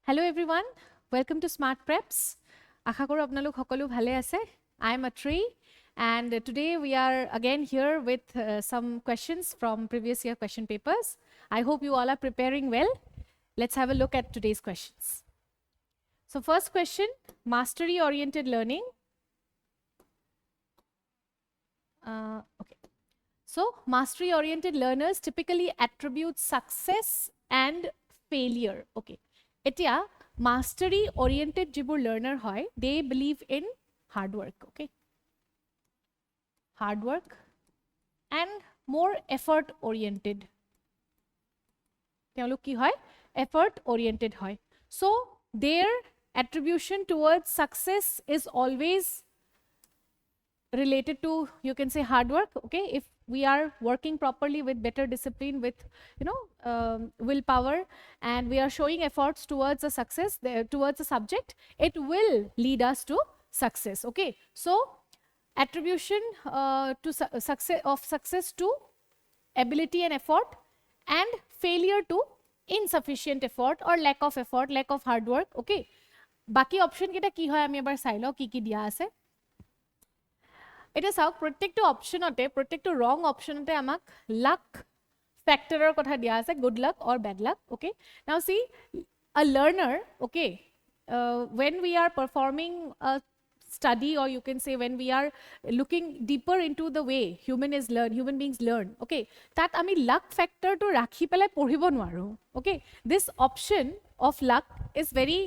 Hello everyone, welcome to Smart PREPS. Asha koru apnalok hokolu bhale ase. I am Atreyee and today we are again here with some questions from previous year question papers. I hope you all are preparing well. Let's have a look at today's questions. So first question, mastery oriented learning. Okay. So mastery oriented learners typically attribute success and failure. Okay. Etia mastery oriented jibur learner hoy, they believe in hard work. Okay. Hard work and more effort oriented. Effort oriented hoy. So their attribution towards success is always related to, you can say, hard work. Okay, if we are working properly with better discipline, with willpower, and we are showing efforts towards a success, towards a subject, it will lead us to success. Okay, so attribution to success to ability and effort, and failure to insufficient effort or lack of effort, lack of hard work. Okay, baki option kita ki hoy ami ebar sai lo ki dia ase. এটা চাওক প্ৰত্যেকটো অপচনতে প্ৰত্যেকটো ৰং অপচনতে আমাক লাক ফ্যাক্টৰৰ কথা দিয়া আছে, good luck or bad luck. Okay, now see a learner, okay, when we are performing a study, or you can say when we are looking deeper into the way human beings learn, okay, tat ami luck factor to rakhi pelai poribo noaru. Okay, this option of luck is very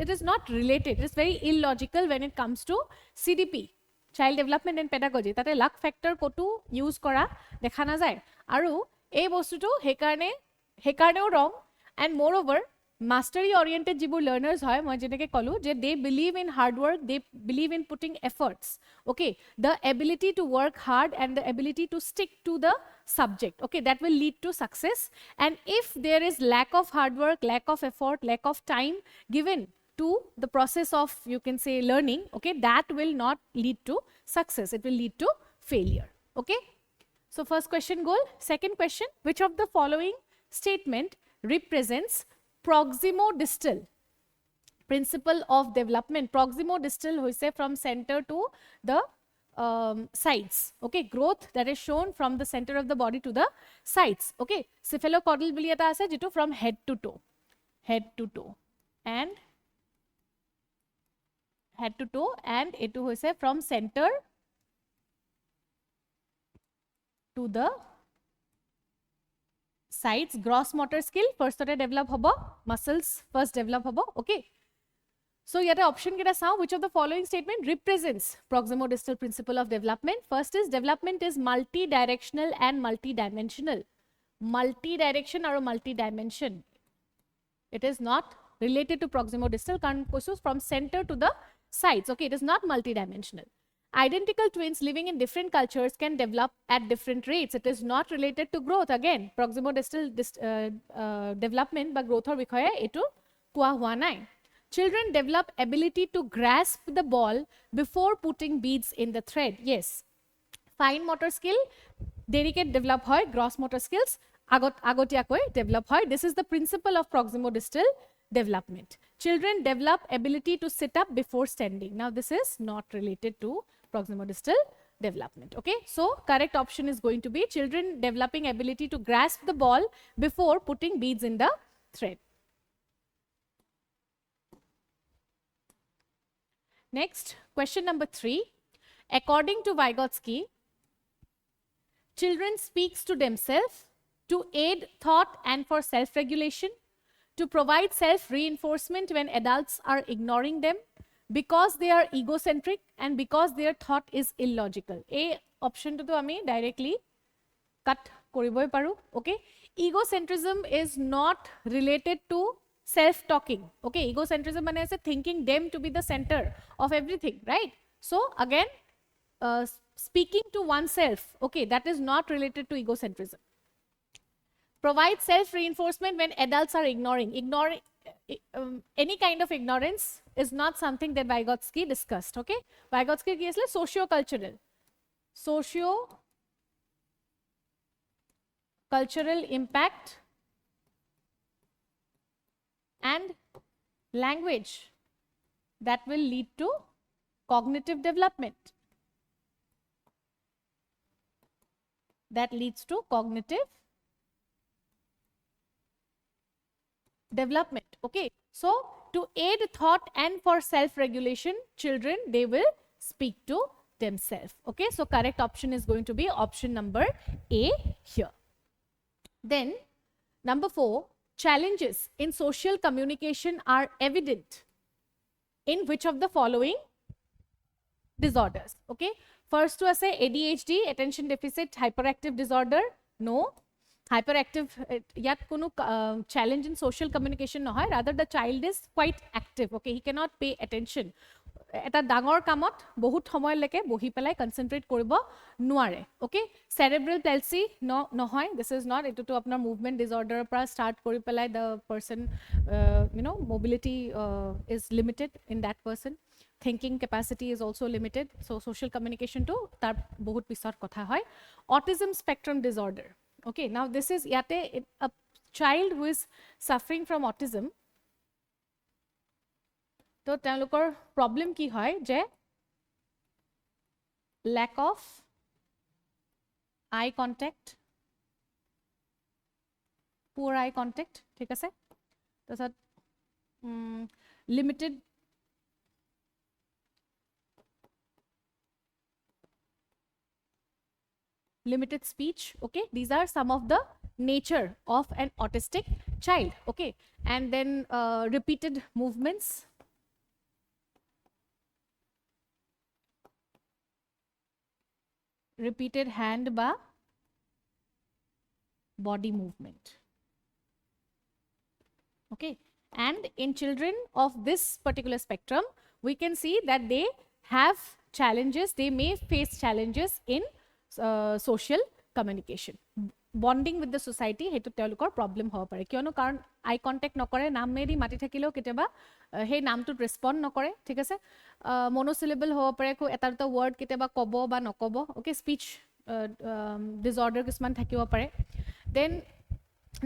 it is not related, it is very illogical when it comes to CDP, child development and pedagogy. Tate luck factor kotu use kora dekha na jay, aru ei bostu to hekarneo wrong. And moreover, mastery oriented jibur learners hoy, moi jeneke kolu je they believe in hard work, they believe in putting efforts. Okay, the ability to work hard and the ability to stick to the subject, okay, that will lead to success. And if there is lack of hard work, lack of effort, lack of time given to the process of, you can say, learning, okay, that will not lead to success, it will lead to failure. Okay, so first question goal. Second question, which of the following statement represents proximo-distal principle of development? Proximo-distal hoise from center to the sides. Okay, growth that is shown from the center of the body to the sides. Okay, cephalocaudal boli eta ase jitu from head to toe, and etu hoise from center to the sides. Gross motor skill first ote develop hobo, muscles first develop hobo. Okay, so yata option kita sao, which of the following statement represents proximo-distal principle of development? First is development is multi-directional and multi-dimensional. Multi-direction or multi-dimension, it is not related to proximo-distal from center to the sides. Okay, it is not multi-dimensional. Identical twins living in different cultures can develop at different rates. It is not related to growth. Again, proximo-distal development ba growth or bikhoye etu koa hua nai. Children develop ability to grasp the ball before putting beads in the thread. Yes, fine motor skill derike develop hoy, gross motor skills agotiakoi develop hoy. This is the principle of proximo-distal development. Children develop ability to sit up before standing. Now this is not related to proximo-distal development. Okay, so correct option is going to be children developing ability to grasp the ball before putting beads in the thread. Next, question number 3. According to Vygotsky, children speaks to themselves to aid thought and for self-regulation, to provide self-reinforcement when adults are ignoring them, because they are egocentric, and because their thought is illogical. A option to ami directly cut koriboi paru. Okay, egocentrism is not related to self-talking. Okay, egocentrism mane ase thinking them to be the center of everything, right? So again, speaking to oneself, okay, that is not related to egocentrism. Provide self-reinforcement when adults are ignoring. Any kind of ignorance is not something that Vygotsky discussed. Okay, Vygotsky ki asle socio-cultural impact and language that will lead to cognitive development. That leads to cognitive development. Okay, so to aid thought and for self-regulation, children, they will speak to themselves. Okay, so correct option is going to be option number A here. Then number 4, challenges in social communication are evident in which of the following disorders? Okay, first to say ADHD, attention deficit hyperactive disorder. No, hyperactive, yet kono challenge in social communication no hai, rather the child is quite active. Okay, he cannot pay attention. এটা ডাঙৰ কামত বহুত সময় লৈকে বহি পেলাই concentrate কৰিব নোৱাৰে. ওকে, সেৰেব্ৰেল পেলসি নহয়, দিস ইজ নট, এটো আপোনাৰ মুভমেন্ট ডিসঅৰ্ডাৰৰ পৰা স্টাৰ্ট কৰি পেলাই the person mobility is limited in that person, thinking capacity is also limited, so social কমিউনিকেশনটো তাৰ বহুত পিছত কথা হয়. Autism spectrum disorder. Okay, now this is yate a child who is suffering from autism. So telokor problem ki hoy je lack of eye contact, poor eye contact, thik ase, tasat limited speech. Okay, these are some of the nature of an autistic child. Okay, and then repeated movements, repeated hand ba body movement. Okay, and in children of this particular spectrum we can see that they have challenges, they may face challenges in social communication, bonding with the society. হেতু তেওঁলোকৰ problem হ'ব পাৰে, কিয়নো কাৰণ I contact নকৰে, নাম মেৰি মাতি থাকিলেও কেতিয়াবা সেই নামটোত ৰেছপণ্ড নকৰে. ঠিক আছে, মনোচিলেবল হ'ব পাৰে, এটা দুটা ৱৰ্ড কেতিয়াবা ক'ব বা নক'ব. অ'কে, স্পীচ ডিসঅৰ্ডাৰ কিছুমান থাকিব পাৰে. দেন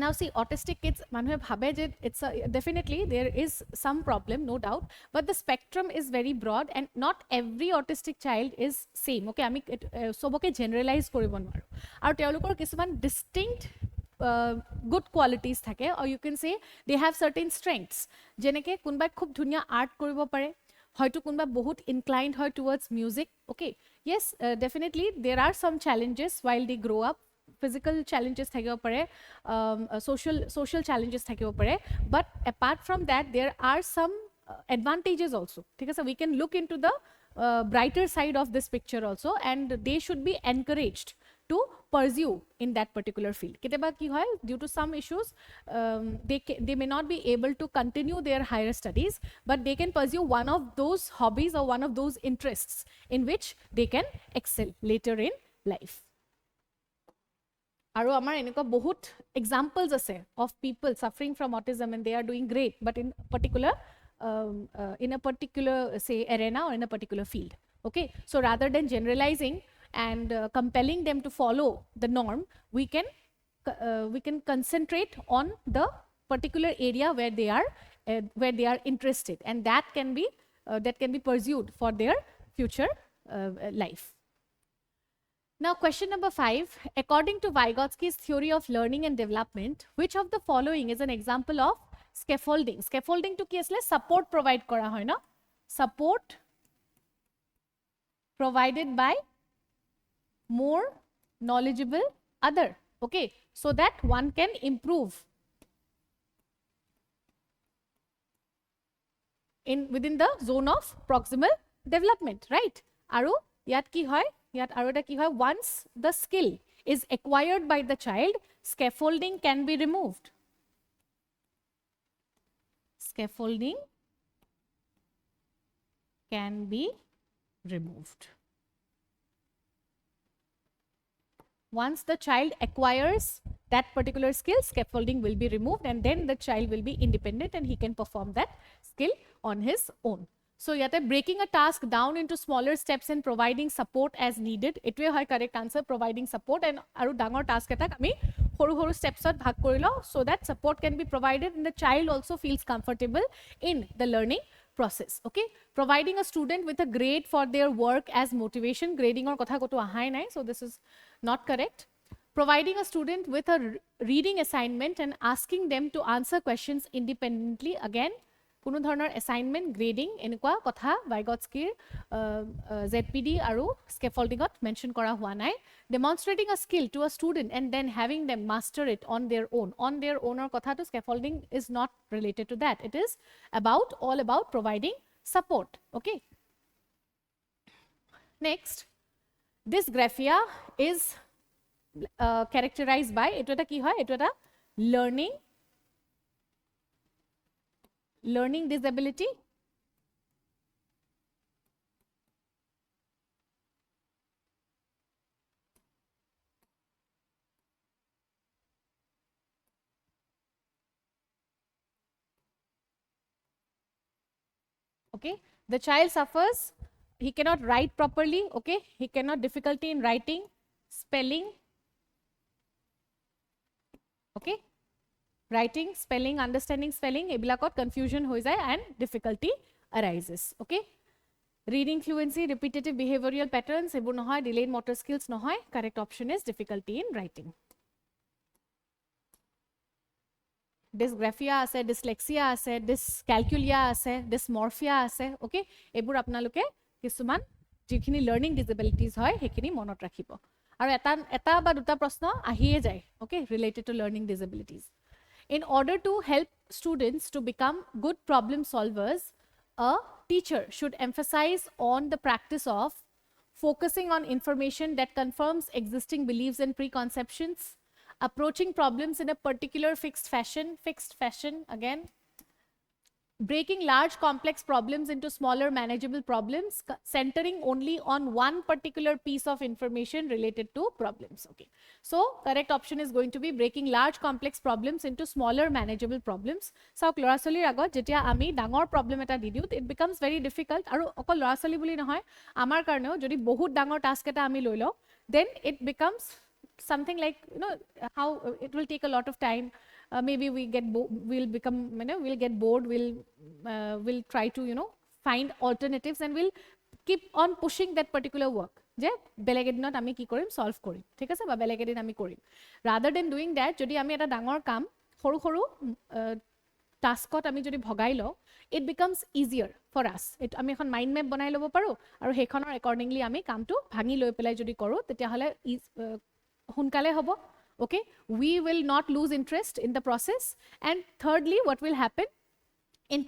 now see, autistic kids, manhe bhabe je it's definitely there is some problem, no doubt, but the spectrum is very broad and not every autistic child is same. Okay, ami soboke generalize koribo noaru, aru telokor kisuman distinct good qualities thake, or you can say they have certain strengths. Jeneke kunba khub dhunia art koribo pare, hoyto kunba bahut inclined hoy towards music. Okay, yes, definitely there are some challenges while they grow up. Physical challenges thakibo pare, social challenges thakibo pare, but apart from that there are some advantages also. Thik ase, we can look into the brighter side of this picture also, and they should be encouraged to pursue in that particular field. Keteba ki hoy, due to some issues they may not be able to continue their higher studies, but they can pursue one of those hobbies or one of those interests in which they can excel later in life. আৰু আমাৰ এনেকুৱা বহুত examples আছে of people suffering from autism and they are doing great, but in a particular say arena or in a particular field. Okay, so rather than generalizing and compelling them to follow the norm, we can concentrate on the particular area where they are interested, and that can be pursued for their future life. Now, question number 5, according to Vygotsky's theory of learning and development, which of the following is an example of scaffolding? Scaffolding to ki asle support provide kora hoy na, support provided by more knowledgeable other. Okay, so that one can improve within the zone of proximal development, right? Aru yat ki hoy, yat aru eta ki hoy, once the skill is acquired by the child, scaffolding can be removed. Scaffolding can be removed. Once the child acquires that particular skill, scaffolding will be removed, and then the child will be independent and he can perform that skill on his own. So yate breaking a task down into smaller steps and providing support as needed, etwe hoy correct answer, providing support, and aru dangor task etak ami horu steps bhag korilo so that support can be provided and the child also feels comfortable in the learning process. Okay, providing a student with a grade for their work as motivation, grading or kotha koto ahai nai, so this is not correct. Providing a student with a reading assignment and asking them to answer questions independently, again কোনো ধৰণৰ assignment grading এনেকুৱা কথা Vygotskyৰ ZPD আৰু scaffoldingত mention কৰা হোৱা নাই. Demonstrating a skill to a student and then having them master it on their own. On their own or কথাটো scaffolding is not related to that. It is about all about providing support. Okay. Next, dysgraphia is characterized by etu eta ki hoy, etu eta learning disability. Okay, the child suffers, he cannot write properly. Okay, he cannot difficulty in writing, spelling. Okay, writing, spelling, understanding spelling, ebilakot confusion hoi jay and difficulty arises. Okay, reading fluency, repetitive behavioral patterns, ebur nohoy, delayed motor skills nohoy. Correct option is difficulty in writing. Dysgraphia ase, dyslexia ase, dyscalculia ase, dysmorphia ase. Okay, ebur apnaluke kisuman jikhini learning disabilities hoy hekhini monot rakhibo aru eta ba duta proshno ahiye jay. Okay, related to learning disabilities. In order to help students to become good problem solvers, a teacher should emphasize on the practice of focusing on information that confirms existing beliefs and preconceptions, approaching problems in a particular fixed fashion, again, breaking large complex problems into smaller manageable problems, centering only on one particular piece of information related to problems. Okay, so correct option is going to be breaking large complex problems into smaller manageable problems. So lora solir agot jetia ami dangor problem eta di diu, it becomes very difficult aru okol lora soli boli nohoy amar karneo jodi bahut dangor task eta ami loilo, then it becomes something like, you know, how it will take a lot of time. Maybe we'll get bored, we'll try to, you know, find alternatives and we'll keep on pushing that particular work. Je beleg edinot ami ki korim, solve korim, thik ase ba beleg edin ami korim, rather than doing that jodi ami eta dangor kam horu horu taskot ami jodi bhogai lo, it becomes easier for us. It ami ekhon mind map banai lobo paru aru hekhonor accordingly ami kam tu bhangi loi pelai jodi koru tetia hole hunkale hobo. Okay, we will not lose interest in the process. And thirdly, what will happen? We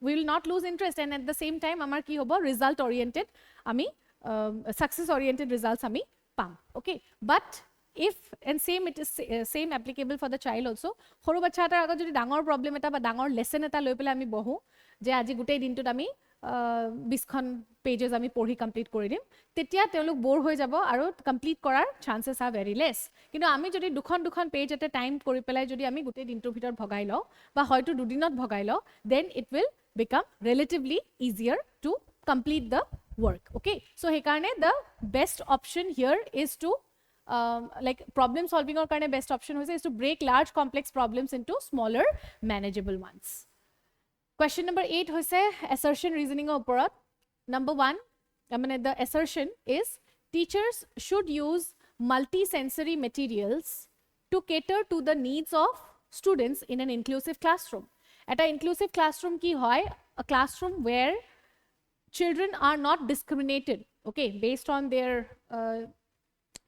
will not lose interest, and at the same time, amar ki hobo, result oriented, ami success oriented results ami pam. Okay, but if, and same, it is same applicable for the child also. Horu bacha atar agot jodi dangor problem eta ba dangor lesson eta loi pele ami bohu je aji gutei dintut ami 20খন pages আমি পঢ়ি complete কৰি দিম, তেতিয়া তেওঁলোক বৰ হৈ যাব আৰু কমপ্লিট কৰাৰ চান্সেছ আৰ ভেৰি লেছ. কিন্তু আমি যদি দুখন পেজ এট এ টাইম কৰি পেলাই যদি আমি গোটেই দিনটোৰ ভিতৰত ভগাই লওঁ বা হয়তো দুদিনত ভগাই লওঁ, then it will become relatively easier to complete the work. Okay, so' সেইকাৰণে the best option here is to like problem solving or karne best option hoise is to break large complex problems into smaller manageable ones. Question number 8 hoise assertion reasoning oporot. Number 1, the assertion is teachers should use multi-sensory materials to cater to the needs of students in an inclusive classroom. At an inclusive classroom ki hoy, a classroom where children are not discriminated, okay, based on their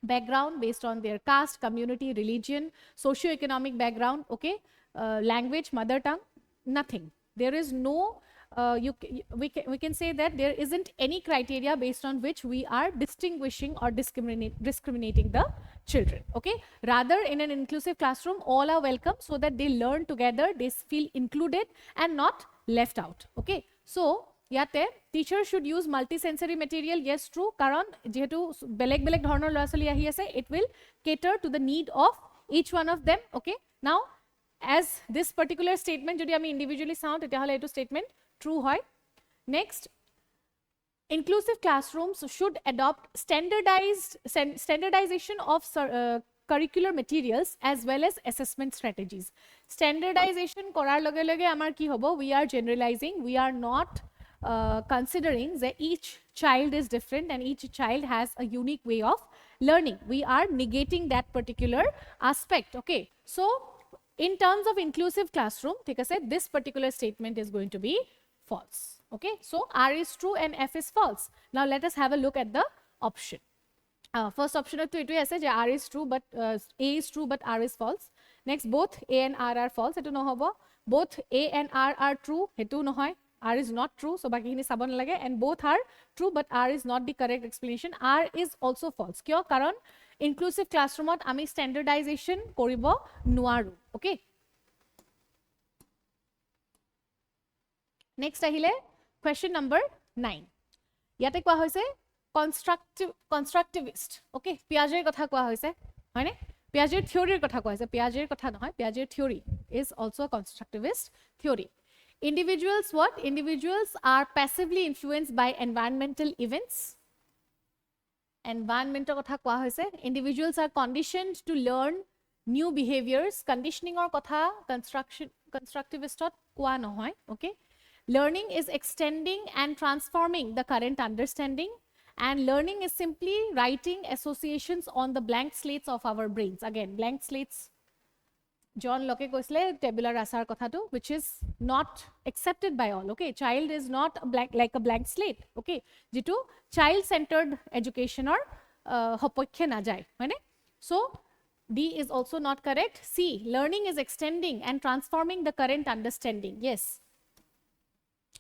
background, based on their caste, community, religion, socio-economic background, okay, language, mother tongue, nothing. There is no, we can say that there isn't any criteria based on which we are distinguishing or discriminating the children. Okay, rather in an inclusive classroom, all are welcome so that they learn together, they feel included and not left out. Okay, so yate teacher should use multi-sensory material. Yes, true, karon jehetu beleg dhornor lora choli ahi ase, it will cater to the need of each one of them. Okay, now as this particular statement jodi ami individually sound eta hole etu statement true hoy. Next, inclusive classrooms should adopt standardization of curricular materials as well as assessment strategies. Standardization korar loge loge amar ki hobo, we are generalizing, we are not considering that each child is different and each child has a unique way of learning. We are negating that particular aspect. Okay, so in terms of inclusive classroom, this particular statement is going to be false. Okay, so R is true and F is false. Now let us have a look at the option. First option to it is R is true but A is true but R is false. Next, both A and R are false. Etu no hobo. Both A and R are true. Etu no hoy. R is not true. So baki hini sabon lage. And both are true but R is not the correct explanation. R is also false. Kyo? Karon inclusive classroom ot ami standardization koribo nuaru. Okay. Next ahile question number 9. Yate kwa hoise constructivist. Okay, Piaget kotha koa hoise, hoine? Piaget theory kotha koa hoise. Piaget kotha nohoy. Piaget theory is also a constructivist theory. Individuals what? Individuals are passively influenced by environmental events. Environmental kotha koa hoise. Individuals are conditioned to learn new behaviors. Conditioning or kotha constructivist koa nohoy. Okay. Learning is extending and transforming the current understanding. And learning is simply writing associations on the blank slates of our brains. Again, blank slates. John Locke koisle tabular rasar kotha to, which is not accepted by all. Okay, child is not like a blank slate. Okay, jitu child-centered education or hopokkhe na jay. So D is also not correct. C, learning is extending and transforming the current understanding. Yes.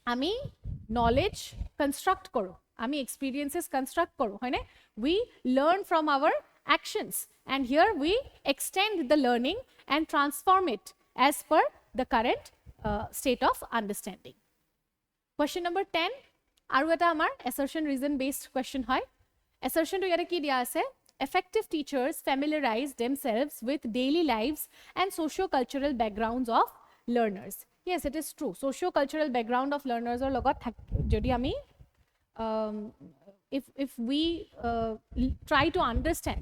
Ami knowledge construct koro. Ami experiences construct koro. We learn from our actions. And here we extend the learning and transform it as per the current state of understanding. Question number 10. Aru eta amar assertion reason based question hoy. Assertion to yare ki dia ase? Effective teachers familiarize themselves with daily lives and socio-cultural backgrounds of learners. Yes, it is true. Socio-cultural background of learners or logot jodi ami if we try to understand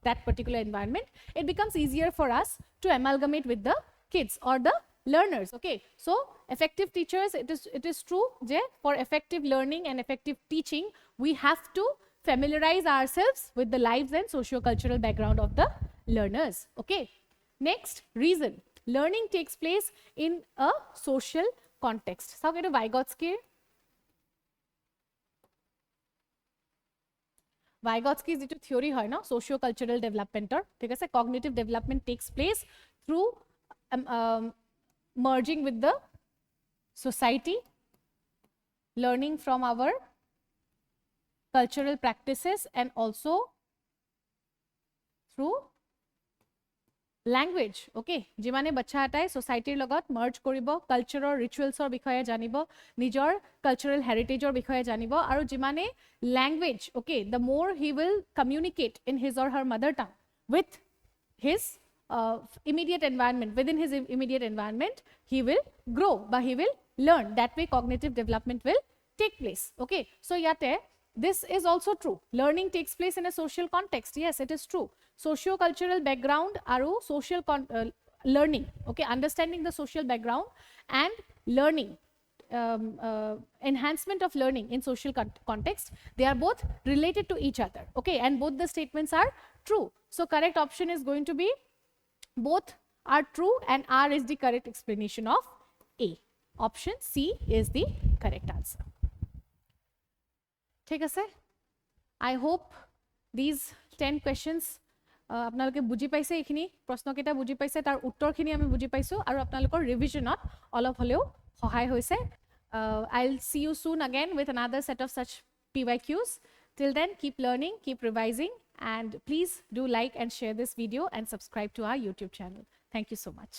that particular environment, it becomes easier for us to amalgamate with the kids or the learners. Okay, so effective teachers, it is true je for effective learning and effective teaching, we have to familiarize ourselves with the lives and socio-cultural background of the learners. Okay, next, reason. Learning takes place in a social context. So get a Vygotsky's theory hoy na socio-cultural development or cognitive development takes place through merging with the society, learning from our cultural practices and also through language. Okay, jimane bacha atai society logot merge koribo, cultural rituals or bikhoye janibo, nijor cultural heritage or bikhoye janibo, aru jimane language. Okay, the more he will communicate in his or her mother tongue with his immediate environment, within his immediate environment, he will grow, but he will learn. That way cognitive development will take place. Okay, so yate this is also true. Learning takes place in a social context. Yes, it is true. Socio-cultural background aru social learning. Okay, understanding the social background and learning, enhancement of learning in social context, they are both related to each other. Okay, and both the statements are true. So correct option is going to be both are true and R is the correct explanation of A. Option C is the correct answer. ঠিক আছে, I hope these 10 questions আপোনালোকে বুজি পাইছে, এইখিনি প্ৰশ্নকেইটা বুজি পাইছে, তাৰ উত্তৰখিনি আমি বুজি পাইছোঁ আৰু আপোনালোকৰ ৰিভিজনত অলপ হ'লেও সহায় হৈছে. I'll see you soon again with another set of such PYQs. Till then, keep learning, keep revising, and please do like and share this video and subscribe to our YouTube channel. Thank you so much.